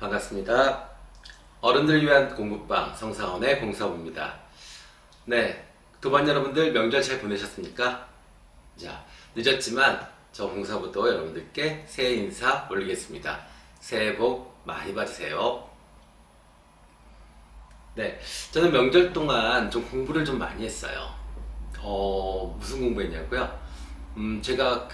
반갑습니다. 어른들 위한 공부방 성사원의 공사부입니다. 네, 도반 여러분들 명절 잘 보내셨습니까? 자, 늦었지만 저 공사부도 여러분들께 새해 인사 올리겠습니다. 새해 복 많이 받으세요. 네, 저는 명절 동안 좀 공부를 좀 많이 했어요. 무슨 공부했냐고요? 제가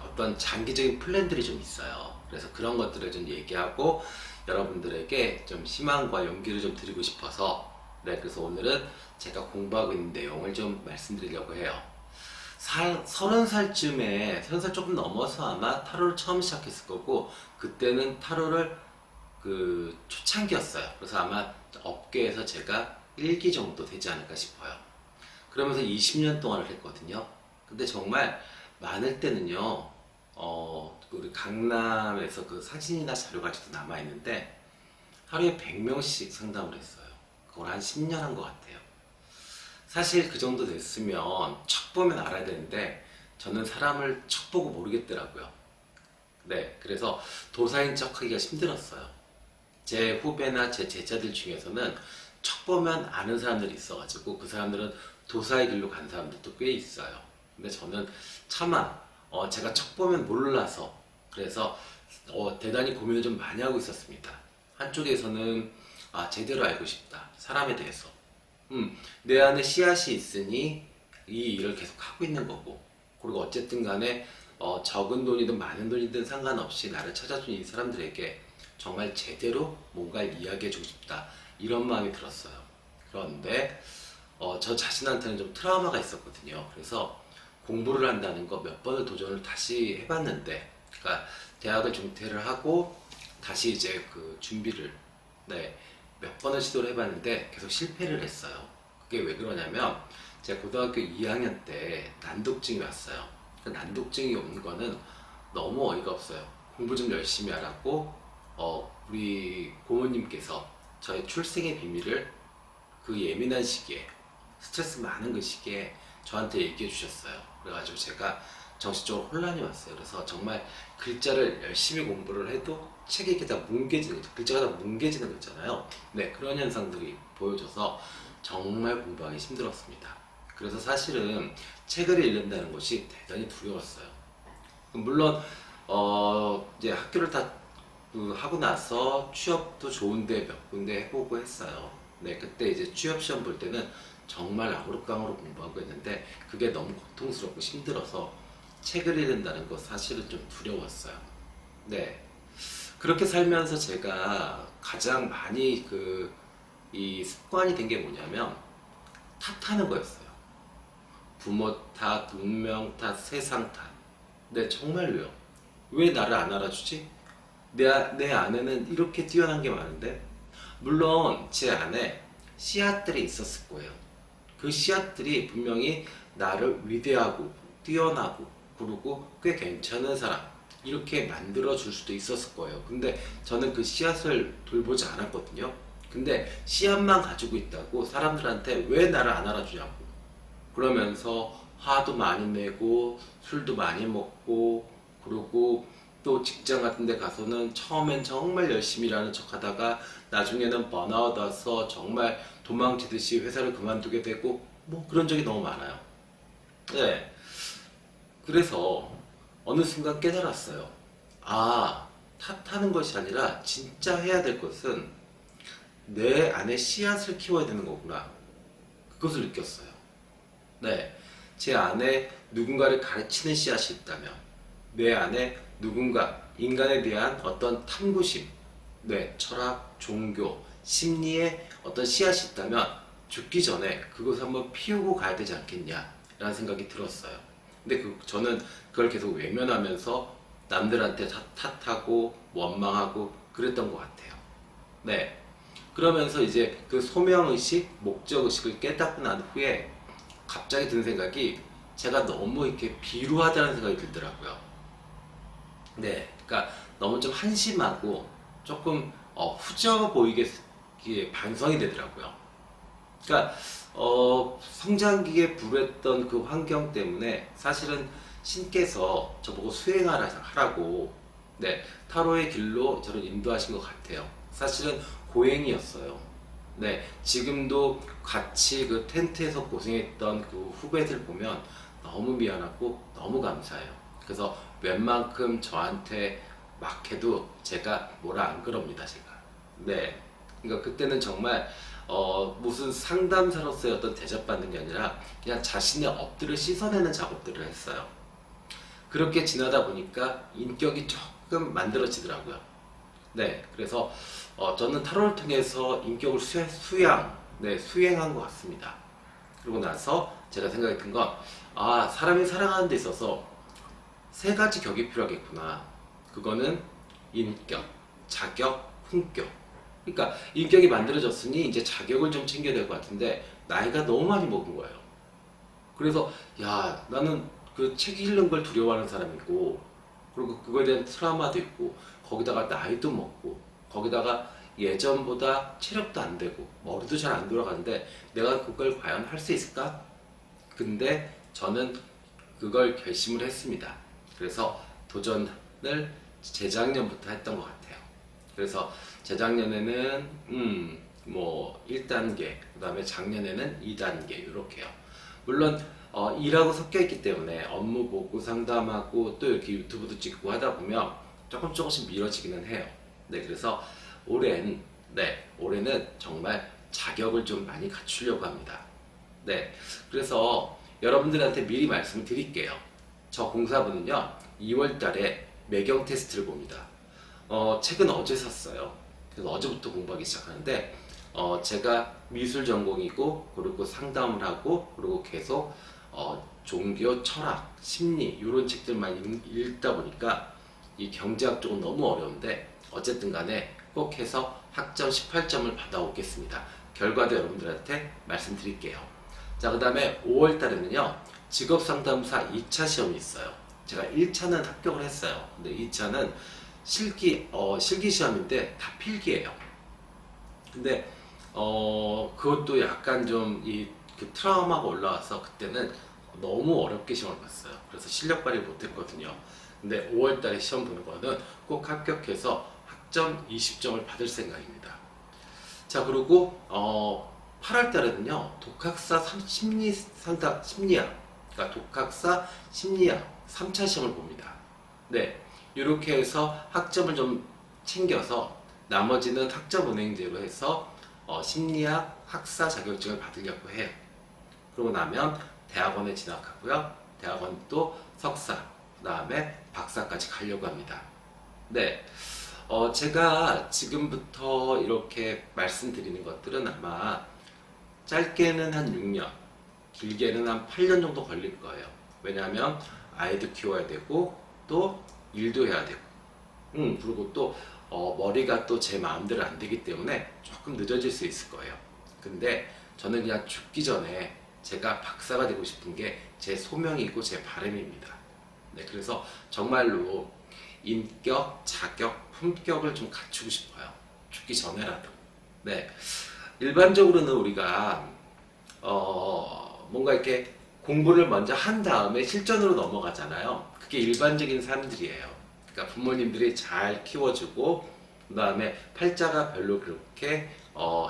어떤 장기적인 플랜들이 좀 있어요. 그래서 그런 것들을 좀 얘기하고 여러분들에게 좀 희망과 용기를 좀 드리고 싶어서, 네, 그래서 오늘은 제가 공부하고 있는 내용을 좀 말씀드리려고 해요. 30살 조금 넘어서 아마 타로를 처음 시작했을 거고, 그때는 타로를 초창기였어요. 그래서 아마 업계에서 제가 1기 정도 되지 않을까 싶어요. 그러면서 20년 동안을 했거든요. 근데 정말 많을 때는요, 우리 강남에서 그 사진이나 자료가 아직도 남아있는데, 하루에 100명씩 상담을 했어요. 그걸 한 10년 한 것 같아요. 사실 그 정도 됐으면 척 보면 알아야 되는데, 저는 사람을 척 보고 모르겠더라고요. 네, 그래서 도사인 척 하기가 힘들었어요. 제 후배나 제 제자들 중에서는 척 보면 아는 사람들이 있어가지고, 그 사람들은 도사의 길로 간 사람들도 꽤 있어요. 근데 저는 차마 제가 척 보면 몰라서, 그래서 대단히 고민을 좀 많이 하고 있었습니다. 한쪽에서는 제대로 알고 싶다, 사람에 대해서. 내 안에 씨앗이 있으니 이 일을 계속 하고 있는 거고, 그리고 어쨌든 간에 적은 돈이든 많은 돈이든 상관없이 나를 찾아준 이 사람들에게 정말 제대로 뭔가를 이야기해주고 싶다, 이런 마음이 들었어요. 그런데 저 자신한테는 좀 트라우마가 있었거든요. 그래서 공부를 한다는 거 몇 번을 도전을 다시 해봤는데, 그러니까 대학을 중퇴를 하고 다시 이제 그 준비를, 네, 몇 번을 시도를 해봤는데 계속 실패를 했어요. 그게 왜 그러냐면, 제가 고등학교 2학년 때 난독증이 왔어요. 그 난독증이 온 거는 너무 어이가 없어요. 공부 좀 열심히 하라고 우리 고모님께서 저의 출생의 비밀을 그 예민한 시기에, 스트레스 많은 그 시기에 저한테 얘기해 주셨어요. 그래가지고 제가 정신적으로 혼란이 왔어요. 그래서 정말 글자를 열심히 공부를 해도 책이 이렇게 다 뭉개지는, 글자가 다 뭉개지는 거 있잖아요. 네, 그런 현상들이 보여져서 정말 공부하기 힘들었습니다. 그래서 사실은 책을 읽는다는 것이 대단히 두려웠어요. 물론 이제 학교를 다 하고 나서 취업도 좋은데 몇 군데 해보고 했어요. 네, 그때 이제 취업 시험 볼 때는 정말 아우르깡으로 공부하고 했는데, 그게 너무 고통스럽고 힘들어서 책을 읽는다는 거 사실은 좀 두려웠어요. 네, 그렇게 살면서 제가 가장 많이 이 습관이 된 게 뭐냐면, 탓하는 거였어요. 부모 탓, 운명 탓, 세상 탓. 네, 정말로요. 왜 나를 안 알아주지? 내 안에는 이렇게 뛰어난 게 많은데. 물론 제 안에 씨앗들이 있었을 거예요. 그 씨앗들이 분명히 나를 위대하고 뛰어나고 그리고 꽤 괜찮은 사람, 이렇게 만들어 줄 수도 있었을 거예요. 근데 저는 그 씨앗을 돌보지 않았거든요. 근데 씨앗만 가지고 있다고 사람들한테 왜 나를 안 알아주냐고 그러면서 화도 많이 내고 술도 많이 먹고, 그리고 또 직장 같은 데 가서는 처음엔 정말 열심히 일하는 척 하다가 나중에는 번아웃 와서 정말 도망치듯이 회사를 그만두게 되고, 뭐 그런 적이 너무 많아요. 네. 그래서 어느 순간 깨달았어요. 탓하는 것이 아니라 진짜 해야 될 것은 내 안에 씨앗을 키워야 되는 거구나, 그것을 느꼈어요. 네, 제 안에 누군가를 가르치는 씨앗이 있다면, 내 안에 누군가, 인간에 대한 어떤 탐구심, 네, 철학, 종교, 심리의 어떤 씨앗이 있다면 죽기 전에 그것을 한번 피우고 가야 되지 않겠냐라는 생각이 들었어요. 근데 저는 그걸 계속 외면하면서 남들한테 탓하고 원망하고 그랬던 것 같아요. 네, 그러면서 이제 그 소명의식, 목적의식을 깨닫고 난 후에 갑자기 든 생각이, 제가 너무 이렇게 비루하다는 생각이 들더라고요. 네, 그러니까 너무 좀 한심하고 조금 후져 보이게 반성이 되더라고요. 그러니까 성장기에 불했던 그 환경 때문에 사실은 신께서 저보고 수행하라고 네, 타로의 길로 저를 인도하신 것 같아요. 사실은 고행이었어요. 네, 지금도 같이 그 텐트에서 고생했던 그 후배들 보면 너무 미안하고 너무 감사해요. 그래서 웬만큼 저한테 막 해도 제가 뭐라 안 그럽니다, 제가. 네. 그러니까 그때는 정말 무슨 상담사로서의 어떤 대접받는 게 아니라 그냥 자신의 업들을 씻어내는 작업들을 했어요. 그렇게 지나다 보니까 인격이 조금 만들어지더라고요. 네, 그래서 저는 타로를 통해서 인격을 네, 수행한 것 같습니다. 그러고 나서 제가 생각했던 건, 아, 사람이 살아가는 데 있어서 세 가지 격이 필요하겠구나. 그거는 인격, 자격, 품격. 그러니까 인격이 만들어졌으니 이제 자격을 좀 챙겨야 될 것 같은데 나이가 너무 많이 먹은 거예요. 그래서 야, 나는 그 책 읽는 걸 두려워하는 사람이고, 그리고 그거에 대한 트라우마도 있고, 거기다가 나이도 먹고, 거기다가 예전보다 체력도 안 되고 머리도 잘 안 돌아가는데 내가 그걸 과연 할 수 있을까? 근데 저는 그걸 결심을 했습니다. 그래서 도전을 재작년부터 했던 것 같아요. 그래서 재작년에는 뭐 1단계, 그 다음에 작년에는 2단계 이렇게요. 물론 일하고 섞여 있기 때문에 업무 보고 상담하고 또 이렇게 유튜브도 찍고 하다 보면 조금씩 미뤄지기는 해요. 네, 그래서 올해는 정말 자격을 좀 많이 갖추려고 합니다. 네, 그래서 여러분들한테 미리 말씀을 드릴게요. 저 공사부는요, 2월 달에 매경 테스트를 봅니다. 책은 어제 샀어요. 그래서 어제부터 공부하기 시작하는데, 제가 미술 전공이고, 그리고 상담을 하고, 그리고 계속, 종교, 철학, 심리, 이런 책들만 읽다 보니까, 이 경제학 쪽은 너무 어려운데, 어쨌든 간에 꼭 해서 학점 18점을 받아오겠습니다. 결과도 여러분들한테 말씀드릴게요. 자, 그 다음에 5월 달에는요, 직업상담사 2차 시험이 있어요. 제가 1차는 합격을 했어요. 근데 2차는 실기 시험인데 다 필기예요. 근데 그것도 약간 좀 그 트라우마가 올라와서 그때는 너무 어렵게 시험을 봤어요. 그래서 실력 발휘 못했거든요. 근데 5월달에 시험 보는 거는 꼭 합격해서 학점 20점을 받을 생각입니다. 자, 그리고 8월달에는요 독학사 심리학, 그러니까 독학사 심리학 3차 시험을 봅니다. 네, 이렇게 해서 학점을 좀 챙겨서 나머지는 학점 은행제로 해서 심리학 학사 자격증을 받으려고 해요. 그러고 나면 대학원에 진학하고요. 대학원 또 석사, 그 다음에 박사까지 가려고 합니다. 네, 제가 지금부터 이렇게 말씀드리는 것들은 아마 짧게는 한 6년, 길게는 한 8년 정도 걸릴 거예요. 왜냐하면 아이도 키워야 되고 또 일도 해야 되고, 그리고 또 머리가 또 제 마음대로 안 되기 때문에 조금 늦어질 수 있을 거예요. 근데 저는 그냥 죽기 전에 제가 박사가 되고 싶은 게 제 소명이고 제 바람입니다. 네, 그래서 정말로 인격, 자격, 품격을 좀 갖추고 싶어요. 죽기 전에라도. 네, 일반적으로는 우리가 뭔가 이렇게 공부를 먼저 한 다음에 실전으로 넘어가잖아요. 그게 일반적인 사람들이에요. 그러니까 부모님들이 잘 키워주고, 그 다음에 팔자가 별로 그렇게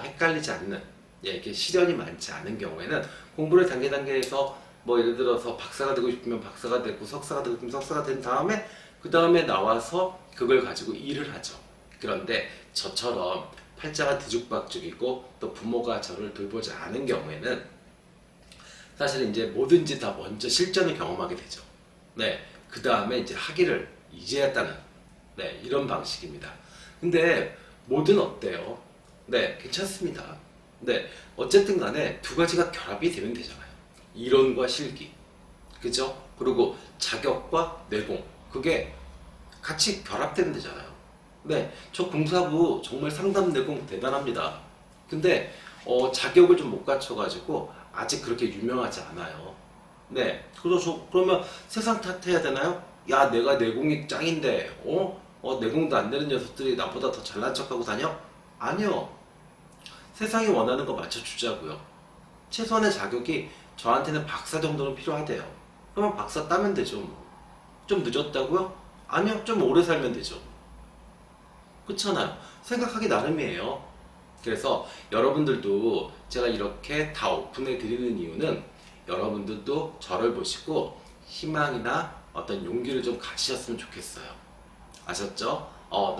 헷갈리지 않는, 이렇게 시련이 많지 않은 경우에는 공부를 단계단계해서 뭐 예를 들어서 박사가 되고 싶으면 박사가 되고, 석사가 되고 싶으면 석사가 된 다음에 그 다음에 나와서 그걸 가지고 일을 하죠. 그런데 저처럼 팔자가 뒤죽박죽이고 또 부모가 저를 돌보지 않은 경우에는 사실 이제 뭐든지 다 먼저 실전을 경험하게 되죠. 네, 그 다음에 이제 학위를 이제야 따는, 네, 이런 방식입니다. 근데 뭐든 어때요? 네, 괜찮습니다. 네, 어쨌든 간에 두 가지가 결합이 되면 되잖아요. 이론과 실기, 그죠? 그리고 자격과 내공, 그게 같이 결합되면 되잖아요. 네, 저 공사부 정말 상담 내공 대단합니다. 근데 자격을 좀 못 갖춰가지고 아직 그렇게 유명하지 않아요. 네, 그러면 세상 탓해야 되나요? 야, 내가 내공이 짱인데, 내공도 안 되는 녀석들이 나보다 더 잘난 척하고 다녀? 아니요. 세상이 원하는 거 맞춰주자고요. 최소한의 자격이 저한테는 박사 정도는 필요하대요. 그러면 박사 따면 되죠. 뭐. 좀 늦었다고요? 아니요, 좀 오래 살면 되죠. 그렇잖아요. 생각하기 나름이에요. 그래서 여러분들도 제가 이렇게 다 오픈해 드리는 이유는 여러분들도 저를 보시고 희망이나 어떤 용기를 좀 가지셨으면 좋겠어요. 아셨죠?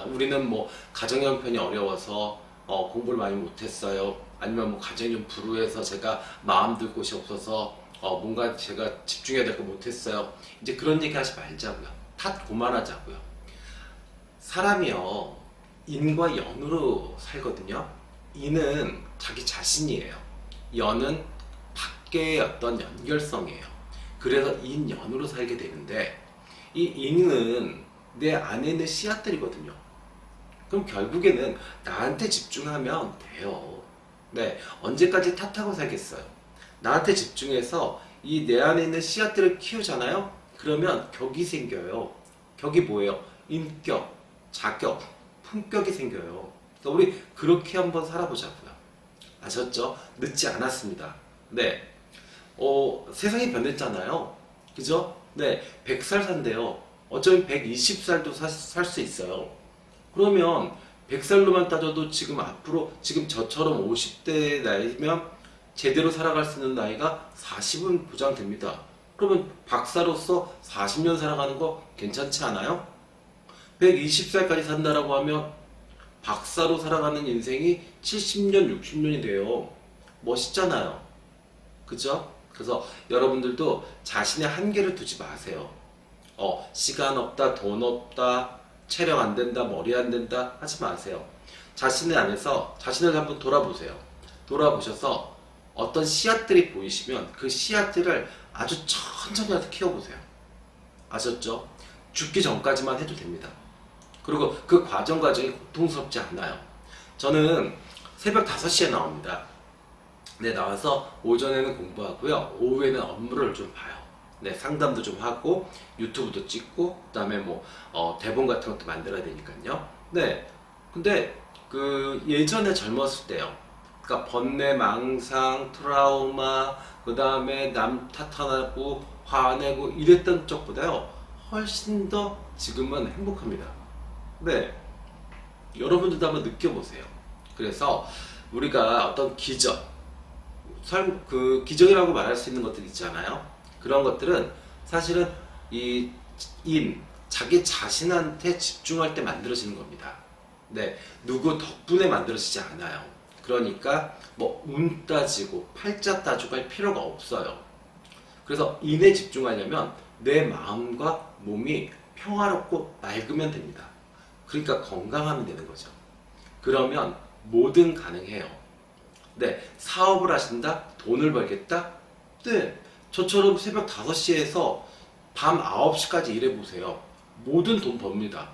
우리는 뭐 가정 형편이 어려워서 공부를 많이 못했어요. 아니면 뭐 가정이 좀 불우해서 제가 마음 둘 곳이 없어서 뭔가 제가 집중해야 될 거 못했어요. 이제 그런 얘기 하지 말자고요. 탓 그만하자고요. 사람이요, 인과 연으로 살거든요. 인은 자기 자신이에요. 연은 밖의 어떤 연결성이에요. 그래서 인연으로 살게 되는데, 이 인은 내 안에 있는 씨앗들이거든요. 그럼 결국에는 나한테 집중하면 돼요. 네, 언제까지 탓하고 살겠어요? 나한테 집중해서 이 내 안에 있는 씨앗들을 키우잖아요? 그러면 격이 생겨요. 격이 뭐예요? 인격, 자격, 품격이 생겨요. 그러니까 우리 그렇게 한번 살아보자고요. 아셨죠? 늦지 않았습니다. 네. 세상이 변했잖아요. 그죠? 네. 100살 산대요. 어쩌면 120살도 살 수 있어요. 그러면 100살로만 따져도 지금 앞으로 지금 저처럼 50대 나이면 제대로 살아갈 수 있는 나이가 40은 보장됩니다. 그러면 박사로서 40년 살아가는 거 괜찮지 않아요? 120살까지 산다라고 하면 박사로 살아가는 인생이 70년, 60년이 돼요. 멋있잖아요. 그죠? 그래서 여러분들도 자신의 한계를 두지 마세요. 시간 없다, 돈 없다, 체력 안 된다, 머리 안 된다 하지 마세요. 자신의 안에서 자신을 한번 돌아보세요. 돌아보셔서 어떤 씨앗들이 보이시면 그 씨앗들을 아주 천천히 키워보세요. 아셨죠? 죽기 전까지만 해도 됩니다. 그리고 그 과정이 고통스럽지 않아요. 저는 새벽 5시에 나옵니다. 네, 나와서 오전에는 공부하고요. 오후에는 업무를 좀 봐요. 네, 상담도 좀 하고 유튜브도 찍고 그다음에 뭐 대본 같은 것도 만들어야 되니까요. 네. 근데 그 예전에 젊었을 때요. 그러니까 번뇌, 망상, 트라우마, 그다음에 남 탓하고 화내고 이랬던 쪽보다요. 훨씬 더 지금은 행복합니다. 네. 여러분들도 한번 느껴보세요. 그래서 우리가 어떤 기적, 그 기적이라고 말할 수 있는 것들 있잖아요. 그런 것들은 사실은 자기 자신한테 집중할 때 만들어지는 겁니다. 네, 누구 덕분에 만들어지지 않아요. 그러니까 뭐 운 따지고 팔자 따지고 할 필요가 없어요. 그래서 인에 집중하려면 내 마음과 몸이 평화롭고 맑으면 됩니다. 그러니까 건강하면 되는 거죠. 그러면 뭐든 가능해요. 네, 사업을 하신다? 돈을 벌겠다? 네, 저처럼 새벽 5시에서 밤 9시까지 일해보세요. 뭐든 돈 법니다.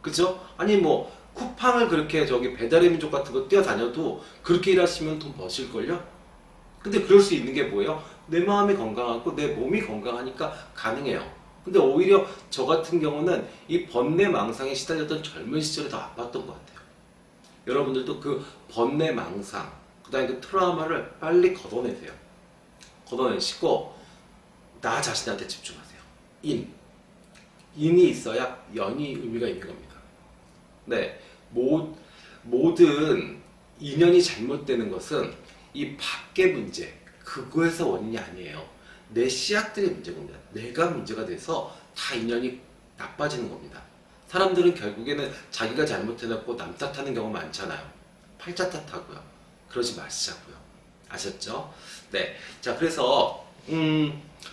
그죠? 아니 뭐 쿠팡을 그렇게 배달의 민족 같은 거 뛰어다녀도 그렇게 일하시면 돈 버실걸요? 근데 그럴 수 있는 게 뭐예요? 내 마음이 건강하고 내 몸이 건강하니까 가능해요. 근데 오히려 저 같은 경우는 이 번뇌 망상에 시달렸던 젊은 시절이 더 아팠던 것 같아요. 여러분들도 그 번뇌 망상, 그 다음에 그 트라우마를 빨리 걷어내세요. 걷어내시고 나 자신한테 집중하세요. 인이 있어야 연이 의미가 있는 겁니다. 네, 모든 인연이 잘못되는 것은 이 밖의 문제, 그거에서 원인이 아니에요. 내 씨앗들의 문제가 겁니다. 내가 문제가 돼서 다 인연이 나빠지는 겁니다. 사람들은 결국에는 자기가 잘못해놓고 남 탓하는 경우가 많잖아요. 팔자 탓하고요. 그러지 마시자고요. 아셨죠? 네. 자, 그래서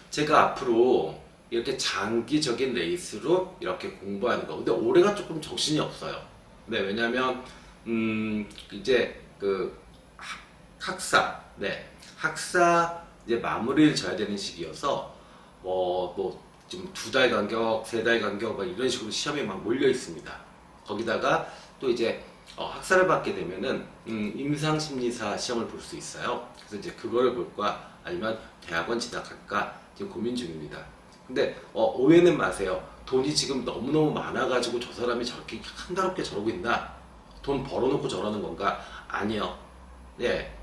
제가 앞으로 이렇게 장기적인 레이스로 이렇게 공부하는 거. 근데 올해가 조금 정신이 없어요. 네, 왜냐면 이제 그 학사, 네, 학사 이제 마무리를 져야 되는 시기여서 지금 2달 간격, 3달 간격 이런 식으로 시험이 막 몰려 있습니다. 거기다가 또 이제 학사를 받게 되면은 임상심리사 시험을 볼 수 있어요. 그래서 이제 그거를 볼까 아니면 대학원 진학할까 지금 고민 중입니다. 근데 오해는 마세요. 돈이 지금 너무너무 많아가지고 저 사람이 저렇게 한가롭게 저러고 있나? 돈 벌어놓고 저러는 건가? 아니요. 네,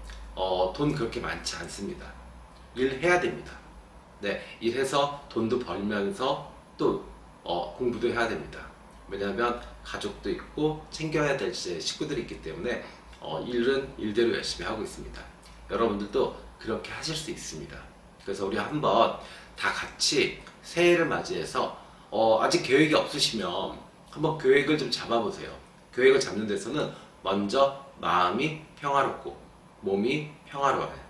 돈 그렇게 많지 않습니다. 일해야 됩니다. 네, 일해서 돈도 벌면서 또 공부도 해야 됩니다. 왜냐하면 가족도 있고 챙겨야 될 제 식구들이 있기 때문에 일은 일대로 열심히 하고 있습니다. 여러분들도 그렇게 하실 수 있습니다. 그래서 우리 한번 다 같이 새해를 맞이해서 아직 계획이 없으시면 한번 계획을 좀 잡아보세요. 계획을 잡는 데서는 먼저 마음이 평화롭고 몸이 평화로워요.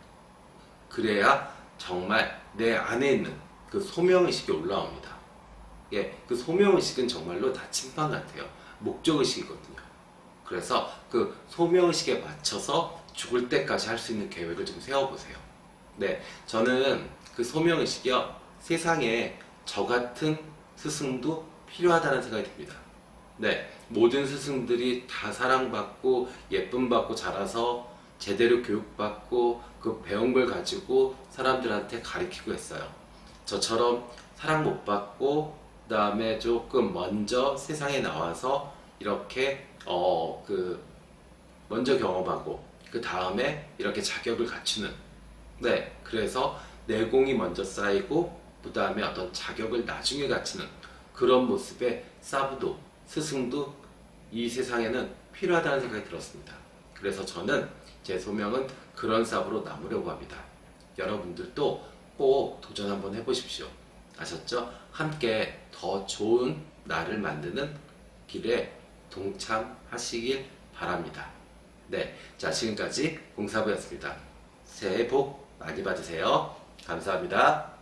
그래야 정말 내 안에 있는 그 소명의식이 올라옵니다. 예, 그 소명의식은 정말로 나침반 같아요. 목적의식이거든요. 그래서 그 소명의식에 맞춰서 죽을 때까지 할 수 있는 계획을 좀 세워보세요. 네, 저는 그 소명의식이요, 세상에 저 같은 스승도 필요하다는 생각이 듭니다. 네, 모든 스승들이 다 사랑받고 예쁨받고 자라서 제대로 교육받고 그 배운 걸 가지고 사람들한테 가르치고 했어요. 저처럼 사랑 못 받고 그다음에 조금 먼저 세상에 나와서 이렇게 먼저 경험하고 그 다음에 이렇게 자격을 갖추는, 네, 그래서 내공이 먼저 쌓이고 그 다음에 어떤 자격을 나중에 갖추는 그런 모습의 사부도 스승도 이 세상에는 필요하다는 생각이 들었습니다. 그래서 저는 제 소명은 그런 사부로 남으려고 합니다. 여러분들도 꼭 도전 한번 해보십시오. 아셨죠? 함께 더 좋은 나를 만드는 길에 동참하시길 바랍니다. 네, 자, 지금까지 공사부였습니다. 새해 복 많이 받으세요. 감사합니다.